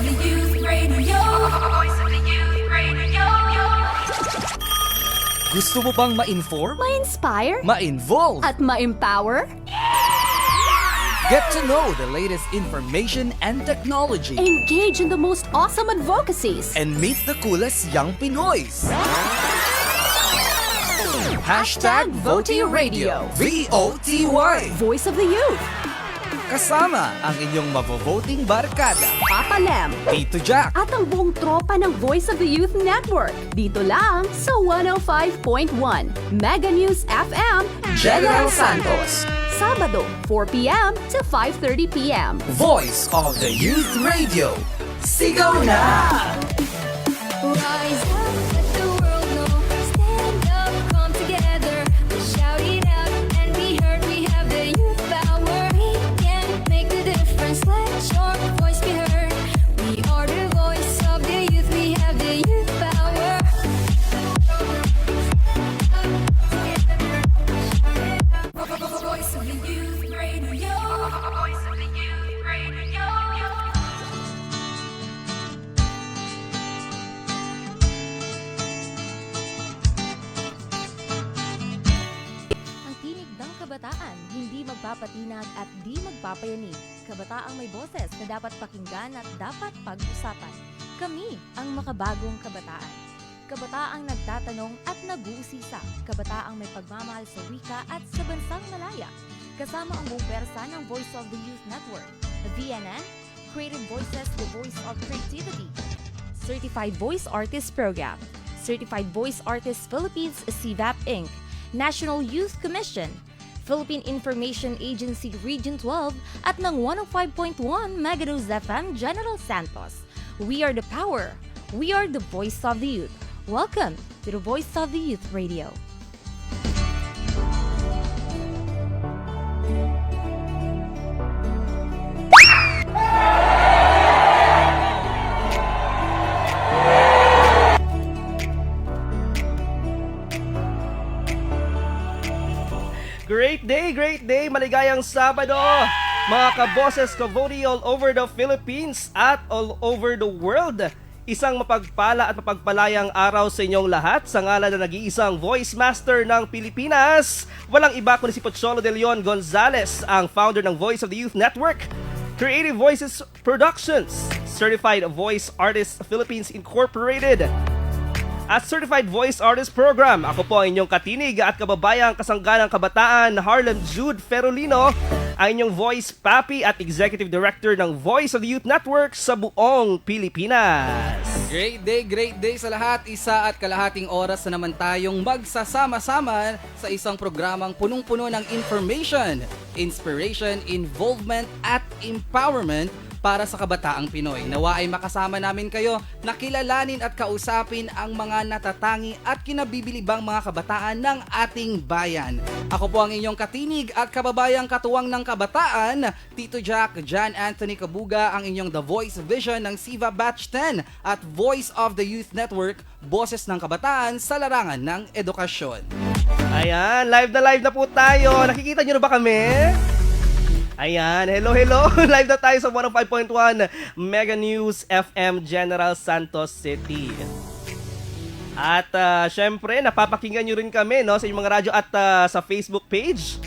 of the Youth Radio. Voice of the Youth Radio. Gusto mo bang ma-inform, Ma-inspire ma-involve, at ma-empower? get to know the latest information and technology, Engage in the most awesome advocacies. and meet the coolest young Pinoys? Hashtag Voti Radio. VOTY. Voice of the Youth. Kasama ang inyong mavovoting barkada, Papa Lem. Tito Jack, At ang buong tropa ng Voice of the Youth Network. Dito lang sa 105.1 Mega News FM, General Santos. Sabado, 4 p.m. to 5:30 p.m. Voice of the Youth Radio. Sigaw na! Rise up, let the world know. Stand up, come together. Let's shout it out and be heard. We have the youth power. We can make the difference. Let your voice be heard. We are the voice of the youth. We have the youth power. Voice of the Youth Radio. Voice of the Youth Radio. Ang tinig ng kabataan, hindi magpapatinag at di magpapayanig. Kabataang may boses na dapat pakinggan at dapat pag-usapan. Kami ang makabagong kabataan. Kabataang nagtatanong at nag-uusisa. Kabataang may pagmamahal sa wika at sa bansang malaya. Kasama ang buong pwersa ng Voice of the Youth Network. VNN, Creative Voices, the Voice of Creativity. Certified Voice Artist Program. Certified Voice Artists Philippines, CVAP Inc. National Youth Commission, Philippine Information Agency Region 12 at ng 105.1 Meganews FM General Santos. We are the power. We are the voice of the youth. Welcome to the Voice of the Youth Radio. Great day, maligayang Sabado, mga kaboses Kavoti all over the Philippines at all over the world. Isang mapagpala at mapagpalayang araw sa inyong lahat sa ngalan na nag-iisang Voice Master ng Pilipinas. Walang iba kundi si Pocholo de Leon Gonzalez, ang founder ng Voice of the Youth Network, Creative Voices Productions, Certified Voice Artists Philippines Incorporated, at Certified Voice Artist Program. Ako po ang inyong katinig at kababayang kasangganang kabataan, Harlem Jude Ferolino, ang inyong voice papi at executive director ng Voice of the Youth Network sa buong Pilipinas. Great day sa lahat. Isa at kalahating oras na naman tayong magsasama-sama sa isang programang punong-puno ng information, inspiration, involvement at empowerment para sa kabataang Pinoy. Nawa ay makasama namin kayo na kilalanin at kausapin ang mga natatangi at kinabibilibang mga kabataan ng ating bayan. Ako po ang inyong katinig at kababayang katuwang ng kabataan, Tito Jack, John Anthony Kabuga, ang inyong The Voice Vision ng SIVA Batch 10 at Voice of the Youth Network, boses ng kabataan sa larangan ng edukasyon. Ayan, live na po tayo. Nakikita nyo na ba kami? Ayan, hello. Live na tayo sa 105.1 Mega News FM General Santos City. At syempre, napapakinggan nyo rin kami no, sa inyong mga radyo at sa Facebook page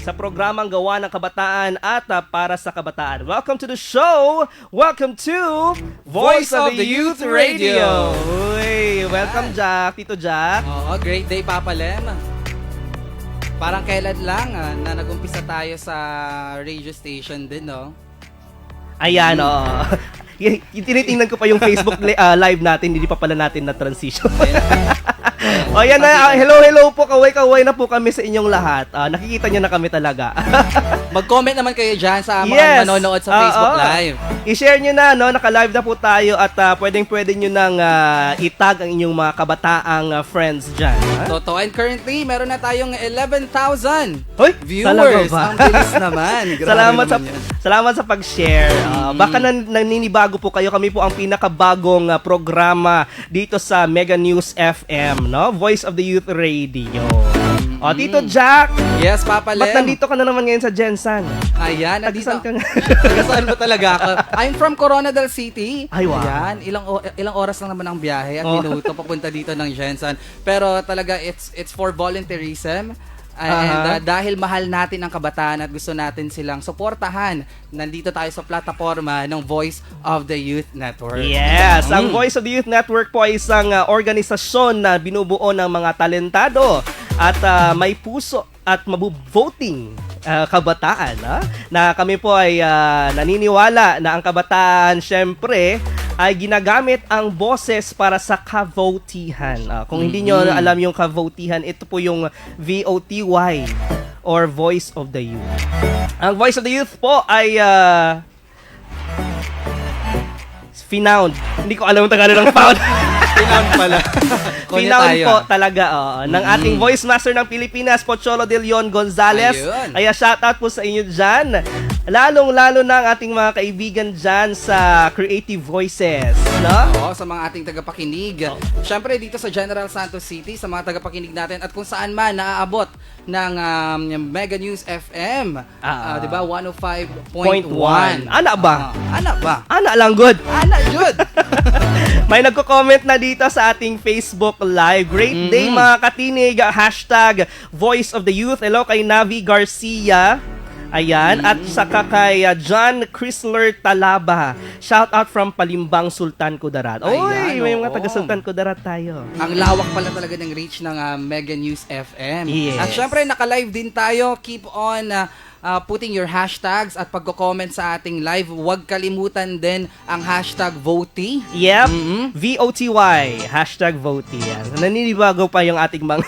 sa programang Gawa ng Kabataan at para sa Kabataan. Welcome to the show! Welcome to Voice of the Youth Radio! Uy, welcome Jack, Tito Jack. Oo, great day Papa Lem. Parang kailan lang na nag-umpisa tayo sa radio station din, no? Ayan, tinitingnan ko pa yung Facebook live natin, hindi pa pala natin na transition. O yan na, hello po, kaway na po kami sa inyong lahat. Nakikita nyo na kami talaga. Mag-comment naman kayo dyan sa mga manonood sa Facebook Live. I-share nyo na, no? Naka-live na po tayo at pwede nyo nang itag ang inyong mga kabataang friends dyan. Totoo. And currently, meron na tayong 11,000 Hoy, viewers. Ang bilis naman. Salamat sa pag-share. Baka naninibago po kayo. Kami po ang pinakabagong programa dito sa Mega News FM, no? Voice of the Youth Radio. O, Tito Jack, Yes, Papa Lem. ba't nandito ka na naman ngayon sa Jensan? Ayan, nandito. Taga-saan ka nga? Taga-saan ba talaga ako? I'm from Coronadal City. Ay, wow. Ayan, ilang oras lang naman ang biyahe at Oh. minuto papunta dito ng Jensen. Pero talaga, it's for volunteerism. And dahil mahal natin ang kabataan at gusto natin silang suportahan, nandito tayo sa plataforma ng Voice of the Youth Network. Yes, ang Voice of the Youth Network po ay isang organisasyon na binubuo ng mga talentado at may puso at mabuvoting kabataan. Na kami po ay naniniwala na ang kabataan syempre ay ginagamit ang boses para sa kavotihan. Kung hindi nyo alam yung kavotihan, ito po yung VOTY or Voice of the Youth. Ang Voice of the Youth po ay Finound. Hindi ko alam ang Tagalog ng found. Finound pala. Finound po talaga ng ating voice master ng Pilipinas, Pocholo de Leon Gonzalez. Ayun. Kaya shoutout po sa inyo dyan. Lalong-lalo na ang ating mga kaibigan dyan sa Creative Voices. No? Oo, sa mga ating tagapakinig. Siyempre, dito sa General Santos City, sa mga tagapakinig natin at kung saan man naaabot ng Mega News FM. Di ba? 105.1. Ana ba? Ana ba? Ana lang good. Ana, Jud! May nagko-comment na dito sa ating Facebook Live. Great day mga katinig. Hashtag Voice of the Youth. Hello kay Navi Garcia. Ayan. At saka kay John Chrysler Talaba. Shout out from Palimbang, Sultan Kudarat. Oy, Ayan, may mga oo. taga Sultan Kudarat tayo. Ang lawak pala talaga ng reach ng Mega News FM. Yes. At syempre, naka-live din tayo. Keep on putting your hashtags at pagko-comment sa ating live. Huwag kalimutan din ang hashtag VOTY. Yep. VOTY. Hashtag VOTY. Yan. Naninibago pa yung ating mga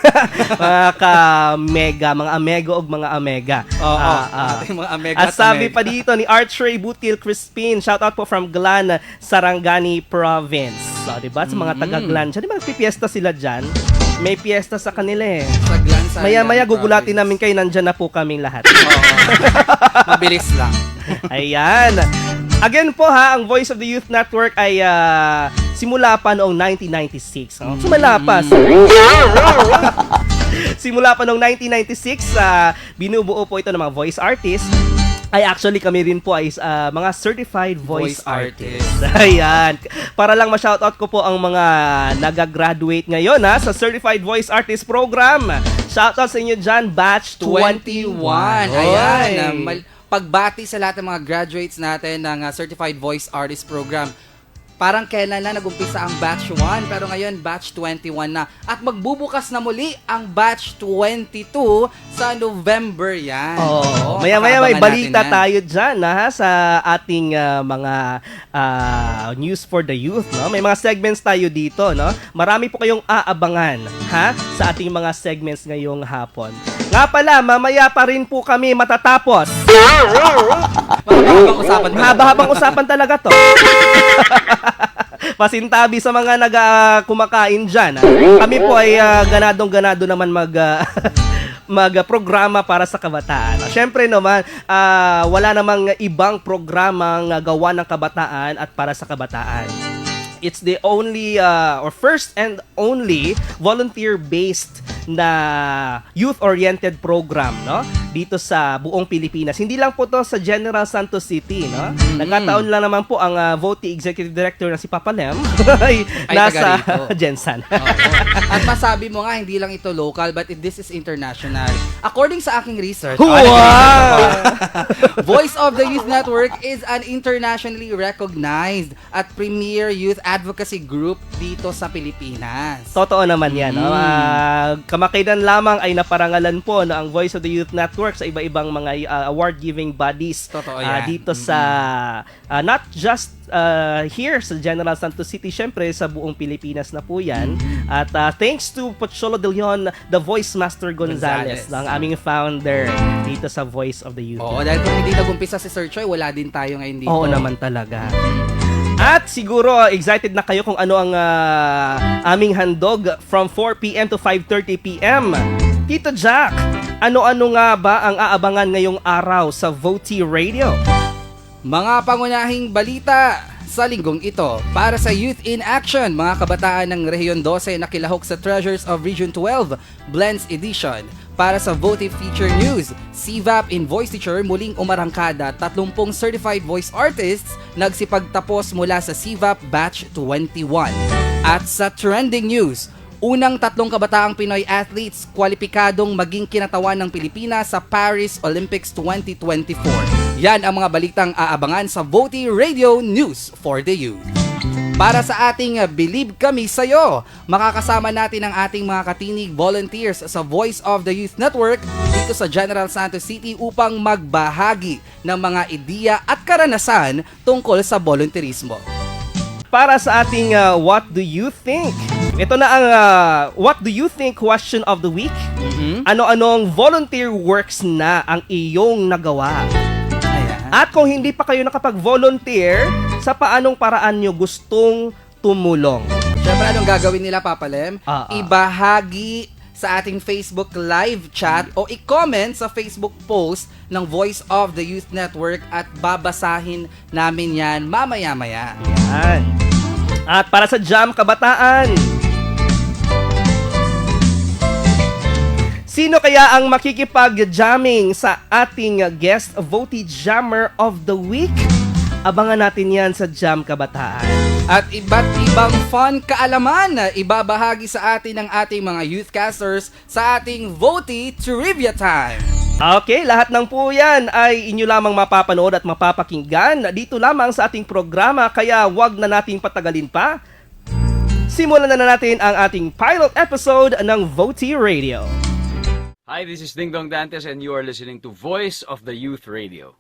mga ka-mega, mga amego o mga amega. Oo. Ating mga amega At sabi amega. pa dito ni Archray Butil Crispin, shout out po from Glan, Sarangani Province. So, diba? Sa mga taga-Glan, di ba nagpipiesta sila dyan? May piyesta sa kanila eh. Sa Glan, sa Maya-maya Glan gugulatin Province. namin kayo, nandyan na po kaming lahat. Oo. Mabilis lang. Ayan. Again po ang Voice of the Youth Network ay simula pa noong 1996. Simula pa. Simula pa noong 1996, binubuo po ito ng mga voice artists. Ay actually kami rin po ay mga certified voice artists. Ayan. Para lang ma-shoutout ko po ang mga nagagraduate ngayon sa Certified Voice Artist Program. Shoutout sa inyo dyan, Batch 21. 21. Ayan. Pagbati sa lahat ng mga graduates natin ng Certified Voice Artist Program. Parang kailan na nag-umpisa ang Batch 1, pero ngayon Batch 21 na. At magbubukas na muli ang Batch 22 sa November yan. Maya-maya may pakaabangan balita natin yan. tayo dyan sa ating mga news for the youth. No? May mga segments tayo dito. No? Marami po kayong aabangan sa ating mga segments ngayong hapon. Nga pala, mamaya pa rin po kami matatapos. Mahaba-habang usapan talaga. Mahaba-habang usapan talaga to. Pasintabi sa mga kumakain dyan. Kami po ay ganadong-ganado naman magprograma para sa kabataan. Siyempre naman, wala namang ibang programang gawa ng kabataan at para sa kabataan. It's the only or first and only volunteer-based na youth-oriented program, no? Dito sa buong Pilipinas. Hindi lang po to sa General Santos City, no? Nagkataon lang naman po ang VOTY Executive Director na si Papa Lem ay nasa taga rito. Jensan. Oo. At masabi mo nga, hindi lang ito local, but this is international. According sa aking research, Voice of the Youth Network is an internationally recognized at premier youth advocacy group dito sa Pilipinas. Totoo naman yan. No? Kamakailan lamang ay naparangalan po ang Voice of the Youth Network sa iba-ibang mga award-giving bodies. Totoo yan. Dito sa, not just here sa General Santos City, syempre sa buong Pilipinas na po yan. At thanks to Pocholo de Leon, the Voice Master Gonzalez, ang aming founder dito sa Voice of the Youth. Oo, dahil kung hindi nag-umpisa si Sir Choi, wala din tayo ngayon dito. Oo naman talaga. At siguro excited na kayo kung ano ang aming handog from 4 p.m. to 5:30 p.m. Tito Jack, ano-ano nga ba ang aabangan ngayong araw sa VOTY Radio? Mga pangunahing balita sa linggong ito para sa Youth in Action, mga kabataan ng Rehiyon 12 na kilahok sa Treasures of Region 12 Blends Edition. Para sa Votive Feature News, CVAP in Voice Teacher muling umarangkada, 30 certified voice artists nagsipagtapos mula sa CVAP Batch 21. At sa Trending News, unang 3 kabataang Pinoy athletes kwalipikadong maging kinatawan ng Pilipinas sa Paris Olympics 2024. Yan ang mga balitang aabangan sa Votive Radio News for the Youth. Para sa ating Believe Kami Sa'yo, makakasama natin ang ating mga katinig volunteers sa Voice of the Youth Network dito sa General Santos City upang magbahagi ng mga ideya at karanasan tungkol sa volunteerismo. Para sa ating What Do You Think? Ito na ang What Do You Think question of the week. Ano-anong volunteer works na ang iyong nagawa? At kung hindi pa kayo nakapag-volunteer, sa paanong paraan nyo gustong tumulong? Siyempre, anong gagawin nila, Papa Lem? Ah. Ibahagi sa ating Facebook live chat o i-comment sa Facebook post ng Voice of the Youth Network at babasahin namin yan mamaya-maya. Yan. At para sa Jam Kabataan, sino kaya ang makikipag-jamming sa ating guest Voti Jammer of the Week? Abangan natin yan sa Jam Kabataan. At iba't ibang fun kaalaman na ibabahagi sa atin ng ating mga youthcasters sa ating Voti Trivia Time. Okay, lahat ng po yan ay inyo lamang mapapanood at mapapakinggan dito lamang sa ating programa, kaya wag na nating patagalin pa. Simulan na natin ang ating pilot episode ng Voti Radio. Hi, this is Ding Dong Dantes and you are listening to Voice of the Youth Radio.